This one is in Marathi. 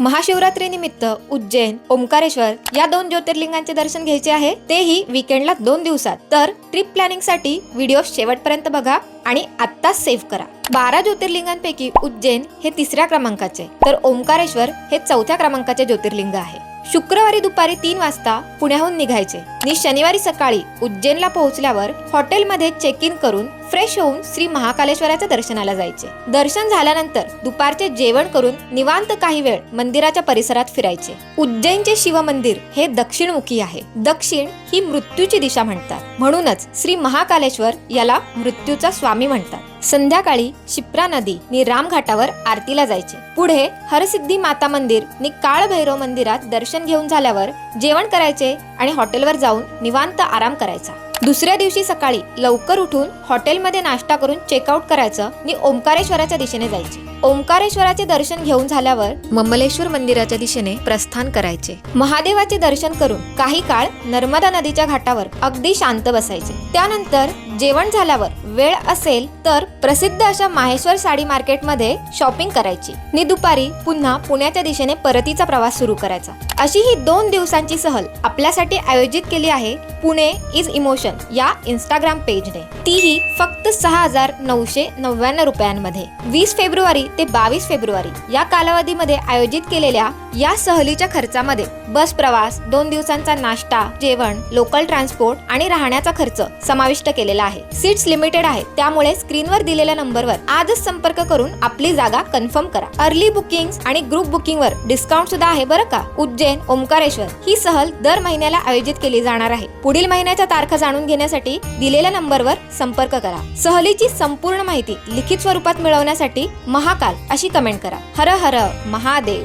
महाशिवरात्रीनिमित्त उज्जैन, ओंकारेश्वर या 2 ज्योतिर्लिंगांचे दर्शन घ्यायचे आहे, तेही वीकेंडला 2 दिवसात। तर ट्रिप प्लॅनिंग साठी व्हिडिओ शेवटपर्यंत बघा आणि आत्ताच सेव्ह करा। 12 ज्योतिर्लिंगांपैकी उज्जैन हे 3ऱ्या क्रमांकाचे, तर ओंकारेश्वर हे 4थ्या क्रमांकाचे ज्योतिर्लिंग आहे। शुक्रवारी दुपारी 3 वाजता पुण्याहून निघायचे आणि शनिवारी सकाळी उज्जैनला पोहोचल्यावर हॉटेलमध्ये चेक इन करून फ्रेश होऊन श्री महाकालेश्वराच्या दर्शनाला जायचे। दर्शन झाल्यानंतर दुपारचे जेवण करून निवांत काही वेळ मंदिराच्या परिसरात फिरायचे। उज्जैनचे शिव मंदिर हे दक्षिणमुखी आहे। दक्षिण ही मृत्यूची दिशा म्हणतात, म्हणूनच श्री महाकालेश्वर याला मृत्यूचा स्वामी म्हणतात। संध्याकाळी शिप्रा नदी नि रामघाटावर आरतीला जायचे। पुढे हरसिद्धी माता मंदिर नि काळभैरव मंदिरात दर्शन घेऊन झाल्यावर जेवण करायचे आणि हॉटेलवर जाऊन निवांत आराम करायचा। दुसऱ्या दिवशी सकाळी लवकर उठून हॉटेलमध्ये नाश्ता करून चेकआउट करायचं आणि ओंकारेश्वराच्या दिशेने जायचे। ओंकारेश्वराचे दर्शन घेऊन झाल्यावर ममलेश्वर मंदिराच्या दिशेने प्रस्थान करायचे। महादेवाचे दर्शन करून काही काळ नर्मदा नदीच्या घाटावर अगदी शांत बसायचे। त्यानंतर जेवण झाल्यावर वेळ असेल तर प्रसिद्ध अशा माहेश्वर साडी मार्केटमध्ये शॉपिंग करायची आणि दुपारी पुन्हा पुण्याच्या दिशेने परतीचा प्रवास सुरू करायचा। अशी ही 2 दिवसांची सहल आपल्यासाठी आयोजित केली आहे पुणे इज इमोशन या इंस्टाग्राम पेजने। तीही फक्त 6,999 रुपयांमध्ये। 20 फेब्रुवारी ते 22 फेब्रुवारी या कालावधीमध्ये आयोजित केलेल्या या सहलीच्या खर्चामध्ये बस प्रवास, 2 दिवसांचा नाश्ता, जेवण, लोकल ट्रान्सपोर्ट आणि राहण्याचा खर्च समाविष्ट केलेला आहे। सीट्स लिमिटेड आहेत, त्यामुळे स्क्रीनवर दिलेल्या नंबरवर आजच संपर्क करून आपली जागा कन्फर्म करा। अर्ली बुकिंग्स आणि ग्रुप बुकिंगवर डिस्काउंट सुद्धा आहे बरं का। उज्जैन, ओंकारेश्वर ही सहल दर महिन्याला आयोजित केली जाणार आहे। पुढील महिन्याच्या तारखा जाणून घेण्यासाठी दिलेल्या नंबरवर संपर्क करा। सहलीची संपूर्ण माहिती लिखित स्वरूपात मिळवण्यासाठी महाकाल अशी कमेंट करा। हर हर महादेव।